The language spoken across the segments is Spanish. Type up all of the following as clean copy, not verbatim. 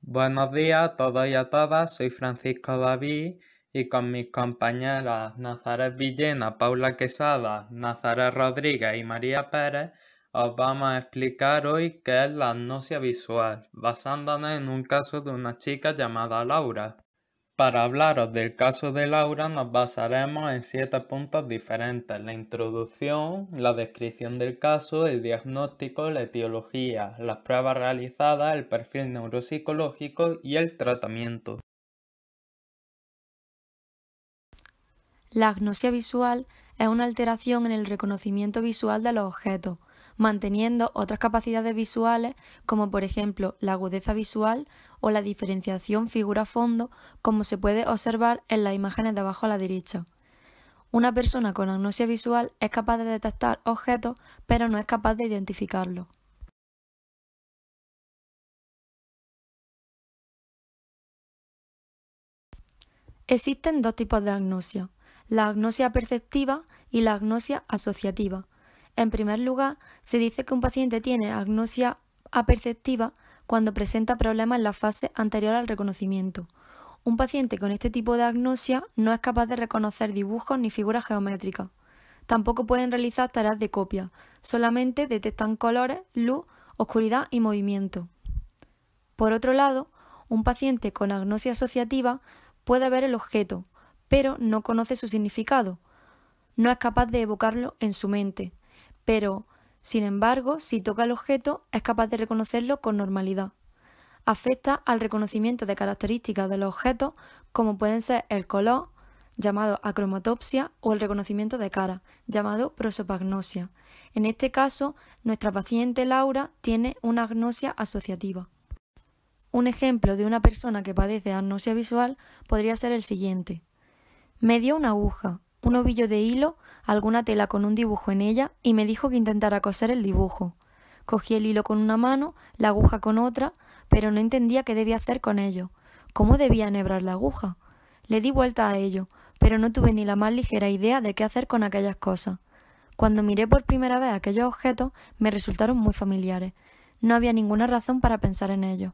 Buenos días a todos y a todas, soy Francisco David y con mis compañeras Nazaret Villena, Paula Quesada, Nazaret Rodríguez y María Pérez os vamos a explicar hoy qué es la agnosia visual, basándonos en un caso de una chica llamada Laura. Para hablaros del caso de Laura nos basaremos en 7 puntos diferentes: la introducción, la descripción del caso, el diagnóstico, la etiología, las pruebas realizadas, el perfil neuropsicológico y el tratamiento. La agnosia visual es una alteración en el reconocimiento visual de los objetos, manteniendo otras capacidades visuales como por ejemplo la agudeza visual o la diferenciación figura-fondo, como se puede observar en las imágenes de abajo a la derecha. Una persona con agnosia visual es capaz de detectar objetos, pero no es capaz de identificarlos. Existen dos tipos de agnosia: la agnosia perceptiva y la agnosia asociativa. En primer lugar, se dice que un paciente tiene agnosia aperceptiva cuando presenta problemas en la fase anterior al reconocimiento. Un paciente con este tipo de agnosia no es capaz de reconocer dibujos ni figuras geométricas. Tampoco pueden realizar tareas de copia, solamente detectan colores, luz, oscuridad y movimiento. Por otro lado, un paciente con agnosia asociativa puede ver el objeto, pero no conoce su significado. No es capaz de evocarlo en su mente, pero, sin embargo, si toca el objeto, es capaz de reconocerlo con normalidad. Afecta al reconocimiento de características de los objetos, como pueden ser el color, llamado acromatopsia, o el reconocimiento de cara, llamado prosopagnosia. En este caso, nuestra paciente Laura tiene una agnosia asociativa. Un ejemplo de una persona que padece agnosia visual podría ser el siguiente. Me dio una aguja, un ovillo de hilo, alguna tela con un dibujo en ella y me dijo que intentara coser el dibujo. Cogí el hilo con una mano, la aguja con otra, pero no entendía qué debía hacer con ello. ¿Cómo debía enhebrar la aguja? Le di vuelta a ello, pero no tuve ni la más ligera idea de qué hacer con aquellas cosas. Cuando miré por primera vez aquellos objetos, me resultaron muy familiares. No había ninguna razón para pensar en ellos.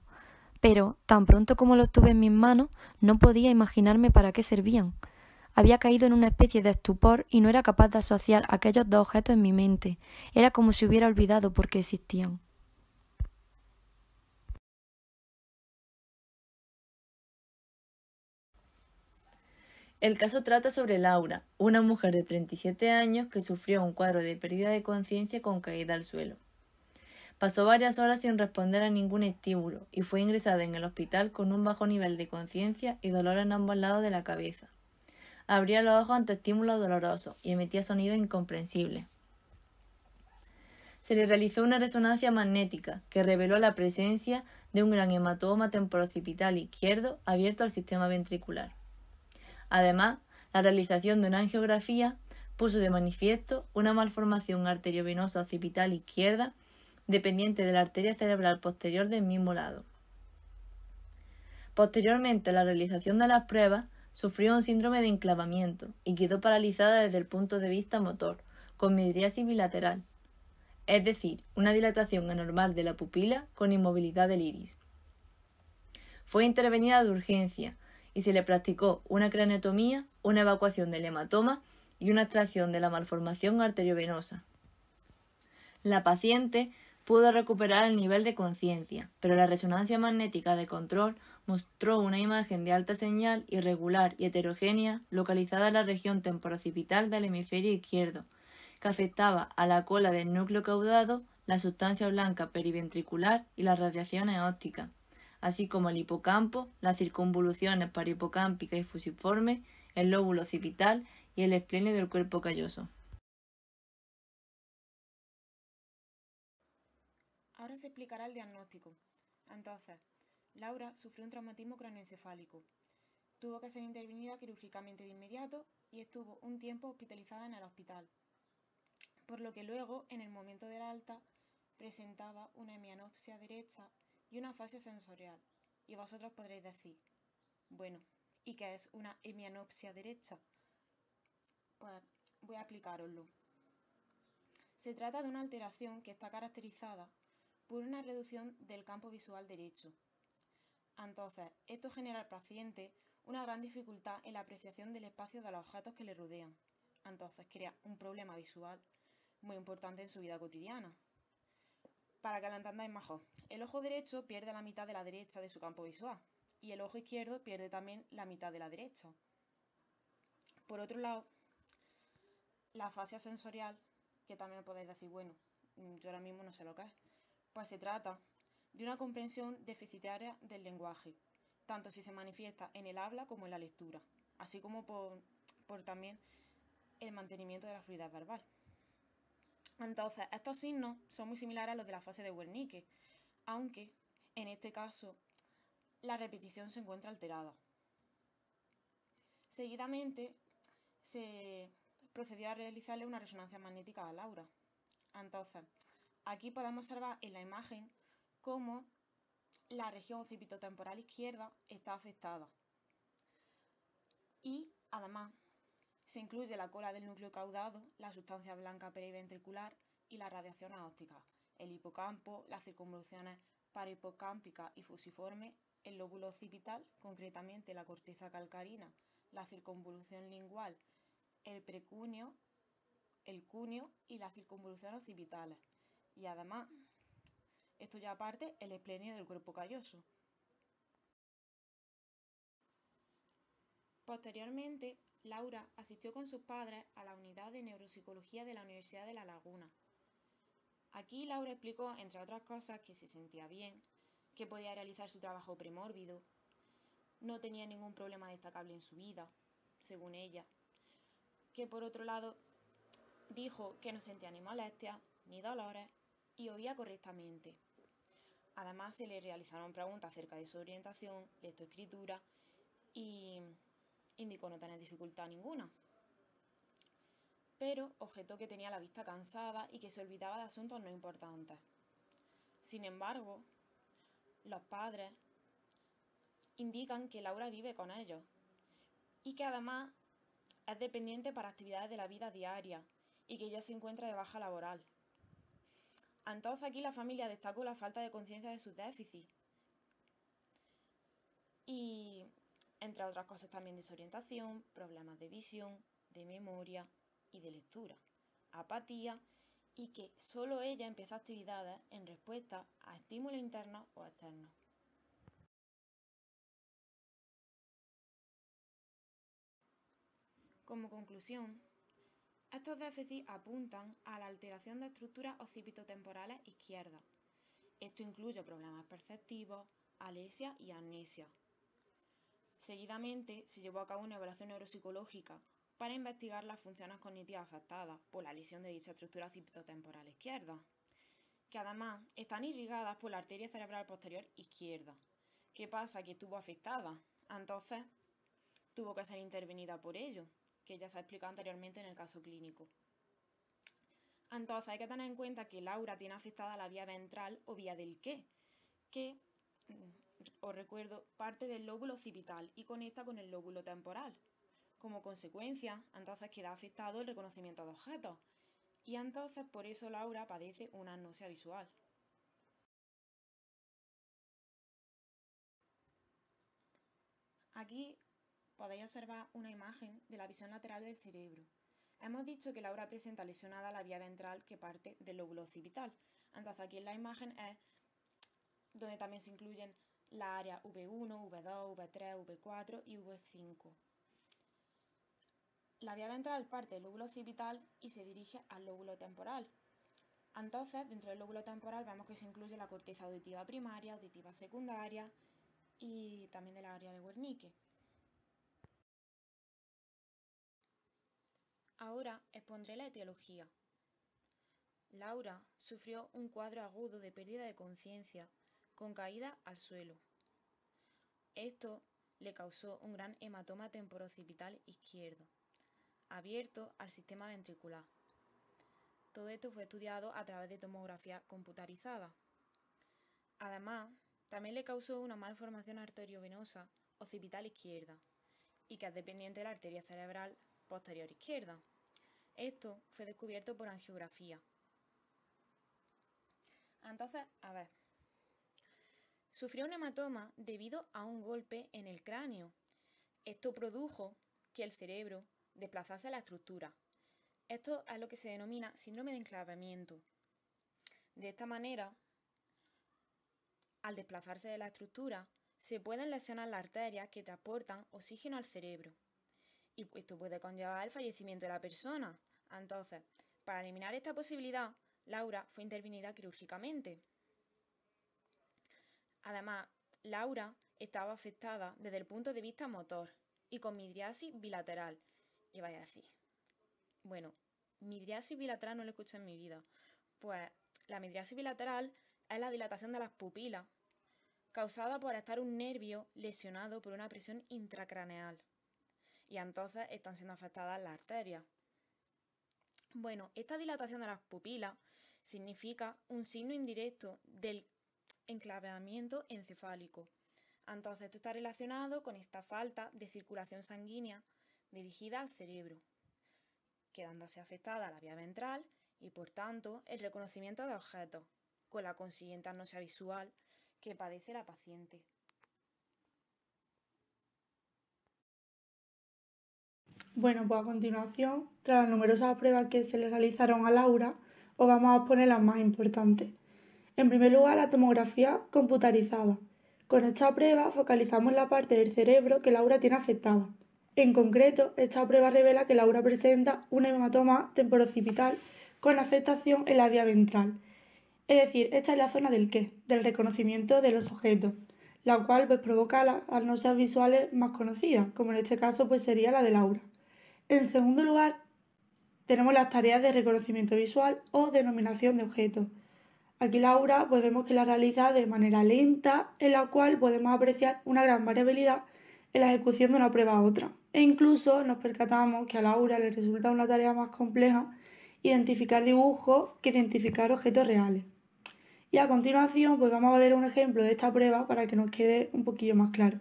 Pero, tan pronto como los tuve en mis manos, no podía imaginarme para qué servían. Había caído en una especie de estupor y no era capaz de asociar aquellos dos objetos en mi mente. Era como si hubiera olvidado por qué existían. El caso trata sobre Laura, una mujer de 37 años que sufrió un cuadro de pérdida de conciencia con caída al suelo. Pasó varias horas sin responder a ningún estímulo y fue ingresada en el hospital con un bajo nivel de conciencia y dolor en ambos lados de la cabeza. Abría los ojos ante estímulos dolorosos y emitía sonidos incomprensibles. Se le realizó una resonancia magnética que reveló la presencia de un gran hematoma temporoccipital izquierdo abierto al sistema ventricular. Además, la realización de una angiografía puso de manifiesto una malformación arteriovenosa occipital izquierda dependiente de la arteria cerebral posterior del mismo lado. Posteriormente a la realización de las pruebas, sufrió un síndrome de enclavamiento y quedó paralizada desde el punto de vista motor, con midriasis bilateral, es decir, una dilatación anormal de la pupila con inmovilidad del iris. Fue intervenida de urgencia y se le practicó una craneotomía, una evacuación del hematoma y una extracción de la malformación arteriovenosa. La paciente pudo recuperar el nivel de conciencia, pero la resonancia magnética de control mostró una imagen de alta señal irregular y heterogénea localizada en la región temporoccipital del hemisferio izquierdo, que afectaba a la cola del núcleo caudado, la sustancia blanca periventricular y las radiaciones ópticas, así como el hipocampo, las circunvoluciones parahipocámpicas y fusiformes, el lóbulo occipital y el esplenio del cuerpo calloso. Ahora se explicará el diagnóstico. Entonces, Laura sufrió un traumatismo craneoencefálico. Tuvo que ser intervenida quirúrgicamente de inmediato y estuvo un tiempo hospitalizada en el hospital, por lo que luego, en el momento del alta, presentaba una hemianopsia derecha y una afasia sensorial. Y vosotros podréis decir, bueno, ¿y qué es una hemianopsia derecha? Pues voy a explicároslo. Se trata de una alteración que está caracterizada por una reducción del campo visual derecho. Entonces, esto genera al paciente una gran dificultad en la apreciación del espacio de los objetos que le rodean. Entonces, crea un problema visual muy importante en su vida cotidiana. Para que lo entendáis mejor, el ojo derecho pierde la mitad de la derecha de su campo visual y el ojo izquierdo pierde también la mitad de la derecha. Por otro lado, la afasia sensorial, que también podéis decir, bueno, yo ahora mismo no sé lo que es, pues se trata de una comprensión deficitaria del lenguaje, tanto si se manifiesta en el habla como en la lectura, así como por también el mantenimiento de la fluidez verbal. Entonces, estos signos son muy similares a los de la fase de Wernicke, aunque en este caso la repetición se encuentra alterada. Seguidamente se procedió a realizarle una resonancia magnética a Laura. Entonces, aquí podemos observar en la imagen cómo la región occipitotemporal izquierda está afectada. Y además se incluye la cola del núcleo caudado, la sustancia blanca periventricular y las radiaciones ópticas, el hipocampo, las circunvoluciones parahipocámpicas y fusiformes, el lóbulo occipital, concretamente la corteza calcarina, la circunvolución lingual, el precuneo, el cuneo y las circunvoluciones occipitales. Y además, esto ya aparte, el esplenio del cuerpo calloso. Posteriormente, Laura asistió con sus padres a la unidad de neuropsicología de la Universidad de La Laguna. Aquí Laura explicó, entre otras cosas, que se sentía bien, que podía realizar su trabajo premórbido, no tenía ningún problema destacable en su vida, según ella, que por otro lado dijo que no sentía ni molestias ni dolores y oía correctamente. Además se le realizaron preguntas acerca de su orientación, lectoescritura y indicó no tener dificultad ninguna. Pero objetó que tenía la vista cansada y que se olvidaba de asuntos no importantes. Sin embargo, los padres indican que Laura vive con ellos y que además es dependiente para actividades de la vida diaria y que ella se encuentra de baja laboral. Entonces aquí la familia destacó la falta de conciencia de sus déficits y, entre otras cosas, también desorientación, problemas de visión, de memoria y de lectura, apatía y que solo ella empieza actividades en respuesta a estímulos internos o externos. Como conclusión, estos déficits apuntan a la alteración de estructuras occipitotemporales izquierdas. Esto incluye problemas perceptivos, alesia y amnesia. Seguidamente se llevó a cabo una evaluación neuropsicológica para investigar las funciones cognitivas afectadas por la lesión de dicha estructura occipitotemporal izquierda, que además están irrigadas por la arteria cerebral posterior izquierda. ¿Qué pasa? Que estuvo afectada, entonces tuvo que ser intervenida por ello, que ya se ha explicado anteriormente en el caso clínico. Entonces hay que tener en cuenta que Laura tiene afectada la vía ventral o vía del qué, que, os recuerdo, parte del lóbulo occipital y conecta con el lóbulo temporal. Como consecuencia, entonces queda afectado el reconocimiento de objetos y entonces por eso Laura padece una agnosia visual. Aquí podéis observar una imagen de la visión lateral del cerebro. Hemos dicho que Laura presenta lesionada la vía ventral que parte del lóbulo occipital. Entonces aquí en la imagen es donde también se incluyen las áreas V1, V2, V3, V4 y V5. La vía ventral parte del lóbulo occipital y se dirige al lóbulo temporal. Entonces, dentro del lóbulo temporal vemos que se incluye la corteza auditiva primaria, auditiva secundaria y también de la área de Wernicke. Ahora expondré la etiología. Laura sufrió un cuadro agudo de pérdida de conciencia con caída al suelo. Esto le causó un gran hematoma temporoccipital izquierdo, abierto al sistema ventricular. Todo esto fue estudiado a través de tomografía computarizada. Además, también le causó una malformación arteriovenosa occipital izquierda y que es dependiente de la arteria cerebral posterior izquierda. Esto fue descubierto por angiografía. Entonces, a ver, sufrió un hematoma debido a un golpe en el cráneo. Esto produjo que el cerebro desplazase la estructura. Esto es lo que se denomina síndrome de enclavamiento. De esta manera, al desplazarse de la estructura, se pueden lesionar las arterias que transportan oxígeno al cerebro. Y esto puede conllevar el fallecimiento de la persona. Entonces, para eliminar esta posibilidad, Laura fue intervenida quirúrgicamente. Además, Laura estaba afectada desde el punto de vista motor y con midriasis bilateral. Y vaya a decir, bueno, midriasis bilateral no lo escuché en mi vida. Pues la midriasis bilateral es la dilatación de las pupilas causada por estar un nervio lesionado por una presión intracraneal. Y entonces están siendo afectadas las arterias. Bueno, esta dilatación de las pupilas significa un signo indirecto del enclavamiento encefálico. Entonces, esto está relacionado con esta falta de circulación sanguínea dirigida al cerebro, quedándose afectada la vía ventral y, por tanto, el reconocimiento de objetos, con la consiguiente agnosia visual que padece la paciente. Bueno, pues a continuación, tras las numerosas pruebas que se le realizaron a Laura, os vamos a exponer las más importantes. En primer lugar, la tomografía computarizada. Con esta prueba focalizamos la parte del cerebro que Laura tiene afectada. En concreto, esta prueba revela que Laura presenta un hematoma temporoccipital con afectación en la vía ventral. Es decir, esta es la zona del qué, del reconocimiento de los objetos, la cual pues provoca las agnosias visuales más conocidas, como en este caso pues sería la de Laura. En segundo lugar, tenemos las tareas de reconocimiento visual o denominación de objetos. Aquí Laura pues vemos que la realiza de manera lenta, en la cual podemos apreciar una gran variabilidad en la ejecución de una prueba a otra. E incluso nos percatamos que a Laura le resulta una tarea más compleja identificar dibujos que identificar objetos reales. Y a continuación pues vamos a ver un ejemplo de esta prueba para que nos quede un poquillo más claro.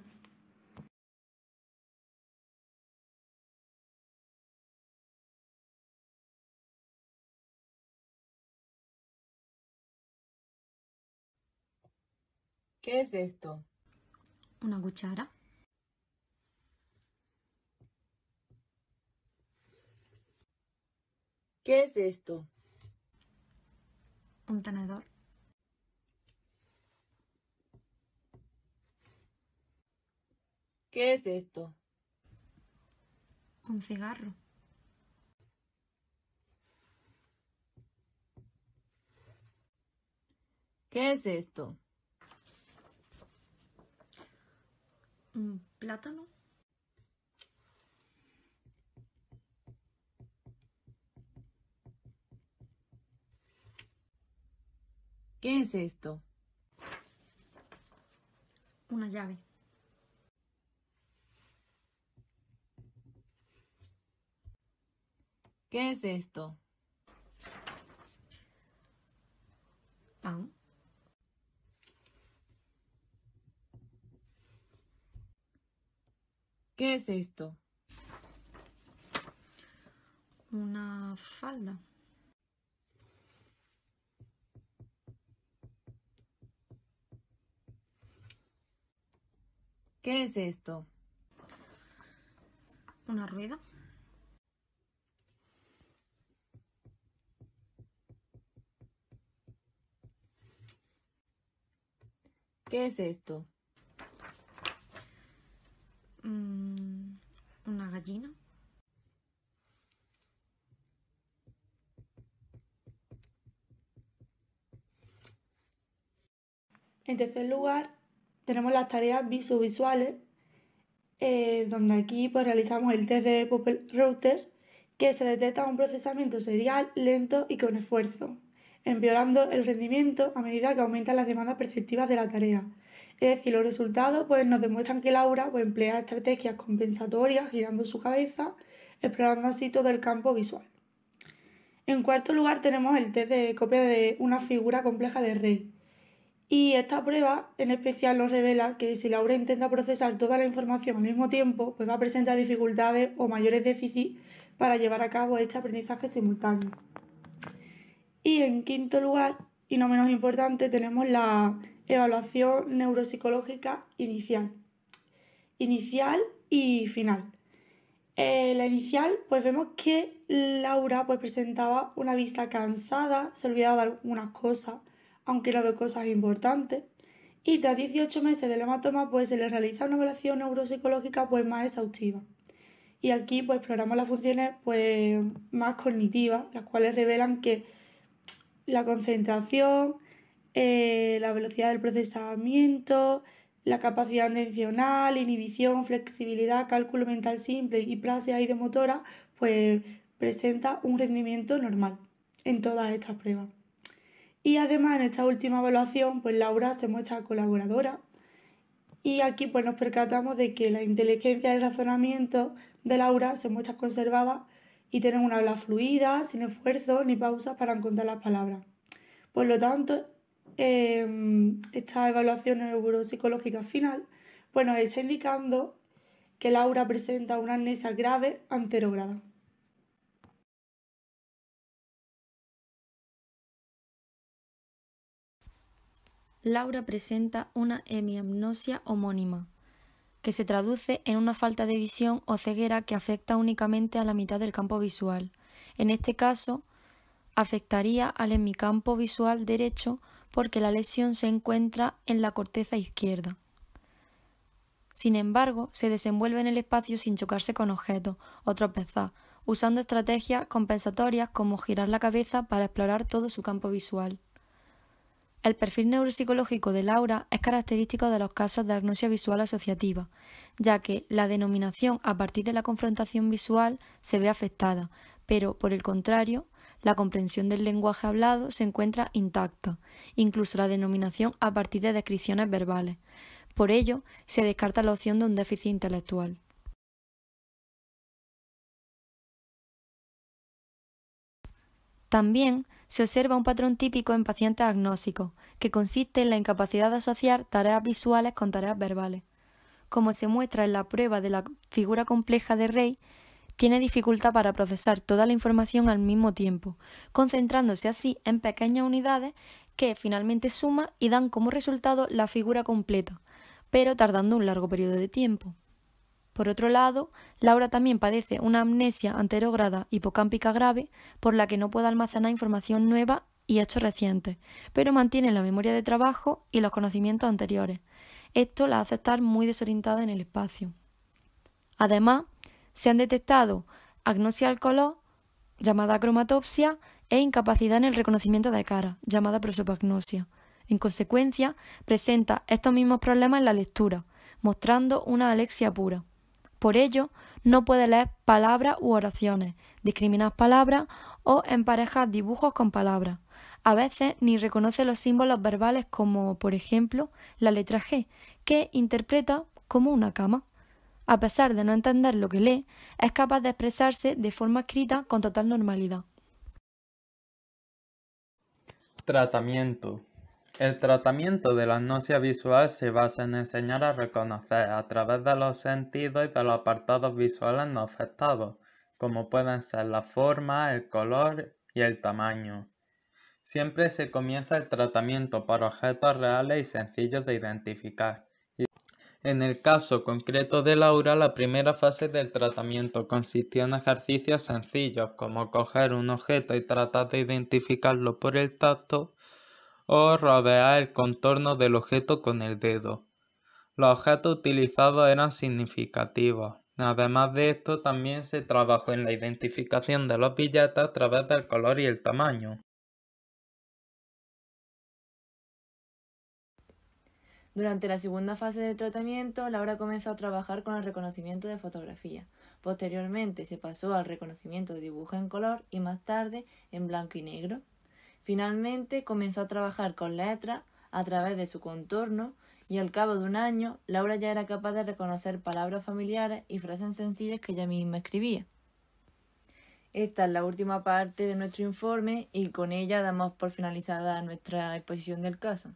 ¿Qué es esto? Una cuchara. ¿Qué es esto? Un tenedor. ¿Qué es esto? Un cigarro. ¿Qué es esto? Un plátano. ¿Qué es esto? Una llave. ¿Qué es esto? Pan. ¿Qué es esto? Una falda. ¿Qué es esto? Una rueda. ¿Qué es esto? Una gallina. En tercer lugar, tenemos las tareas visovisuales, donde aquí pues, realizamos el test de Popper-Router, que se detecta un procesamiento serial, lento y con esfuerzo, empeorando el rendimiento a medida que aumentan las demandas perceptivas de la tarea. Es decir, los resultados pues, nos demuestran que Laura pues, emplea estrategias compensatorias girando su cabeza, explorando así todo el campo visual. En cuarto lugar tenemos el test de copia de una figura compleja de Rey. Y esta prueba en especial nos revela que si Laura intenta procesar toda la información al mismo tiempo, pues va a presentar dificultades o mayores déficits para llevar a cabo este aprendizaje simultáneo. Y en quinto lugar, y no menos importante, tenemos evaluación neuropsicológica inicial y final. La inicial, pues vemos que Laura pues presentaba una vista cansada, se olvidaba de algunas cosas, aunque eran de cosas importantes. Y tras 18 meses del hematoma, pues se le realiza una evaluación neuropsicológica pues más exhaustiva. Y aquí pues exploramos las funciones pues más cognitivas, las cuales revelan que la concentración, la velocidad del procesamiento, la capacidad atencional, inhibición, flexibilidad, cálculo mental simple y praxis ideomotora, pues presenta un rendimiento normal en todas estas pruebas. Y además en esta última evaluación, pues Laura se muestra colaboradora y aquí pues nos percatamos de que la inteligencia y el razonamiento de Laura se muestra conservada y tiene una habla fluida, sin esfuerzo ni pausas para encontrar las palabras. Por lo tanto, esta evaluación neuropsicológica final pues nos está indicando que Laura presenta una amnesia grave anterograda. Laura presenta una hemianopsia homónima, que se traduce en una falta de visión o ceguera que afecta únicamente a la mitad del campo visual. En este caso, afectaría al hemicampo visual derecho porque la lesión se encuentra en la corteza izquierda. Sin embargo, se desenvuelve en el espacio sin chocarse con objetos o tropezar, usando estrategias compensatorias como girar la cabeza para explorar todo su campo visual. El perfil neuropsicológico de Laura es característico de los casos de agnosia visual asociativa, ya que la denominación a partir de la confrontación visual se ve afectada, pero, por el contrario, la comprensión del lenguaje hablado se encuentra intacta, incluso la denominación a partir de descripciones verbales. Por ello, se descarta la opción de un déficit intelectual. También se observa un patrón típico en pacientes agnósicos, que consiste en la incapacidad de asociar tareas visuales con tareas verbales. Como se muestra en la prueba de la figura compleja de Rey, tiene dificultad para procesar toda la información al mismo tiempo, concentrándose así en pequeñas unidades que finalmente suman y dan como resultado la figura completa, pero tardando un largo periodo de tiempo. Por otro lado, Laura también padece una amnesia anterograda hipocámpica grave por la que no puede almacenar información nueva y hechos recientes, pero mantiene la memoria de trabajo y los conocimientos anteriores. Esto la hace estar muy desorientada en el espacio. Además, se han detectado agnosia al color, llamada cromatopsia, e incapacidad en el reconocimiento de cara, llamada prosopagnosia. En consecuencia, presenta estos mismos problemas en la lectura, mostrando una alexia pura. Por ello, no puede leer palabras u oraciones, discriminar palabras o emparejar dibujos con palabras. A veces ni reconoce los símbolos verbales como, por ejemplo, la letra G, que interpreta como una cama. A pesar de no entender lo que lee, es capaz de expresarse de forma escrita con total normalidad. Tratamiento. El tratamiento de la agnosia visual se basa en enseñar a reconocer a través de los sentidos y de los apartados visuales no afectados, como pueden ser la forma, el color y el tamaño. Siempre se comienza el tratamiento por objetos reales y sencillos de identificar. En el caso concreto de Laura, la primera fase del tratamiento consistió en ejercicios sencillos, como coger un objeto y tratar de identificarlo por el tacto, o rodear el contorno del objeto con el dedo. Los objetos utilizados eran significativos. Además de esto, también se trabajó en la identificación de los billetes a través del color y el tamaño. Durante la segunda fase del tratamiento, Laura comenzó a trabajar con el reconocimiento de fotografía. Posteriormente se pasó al reconocimiento de dibujo en color y más tarde en blanco y negro. Finalmente comenzó a trabajar con letras a través de su contorno y al cabo de un año Laura ya era capaz de reconocer palabras familiares y frases sencillas que ella misma escribía. Esta es la última parte de nuestro informe y con ella damos por finalizada nuestra exposición del caso.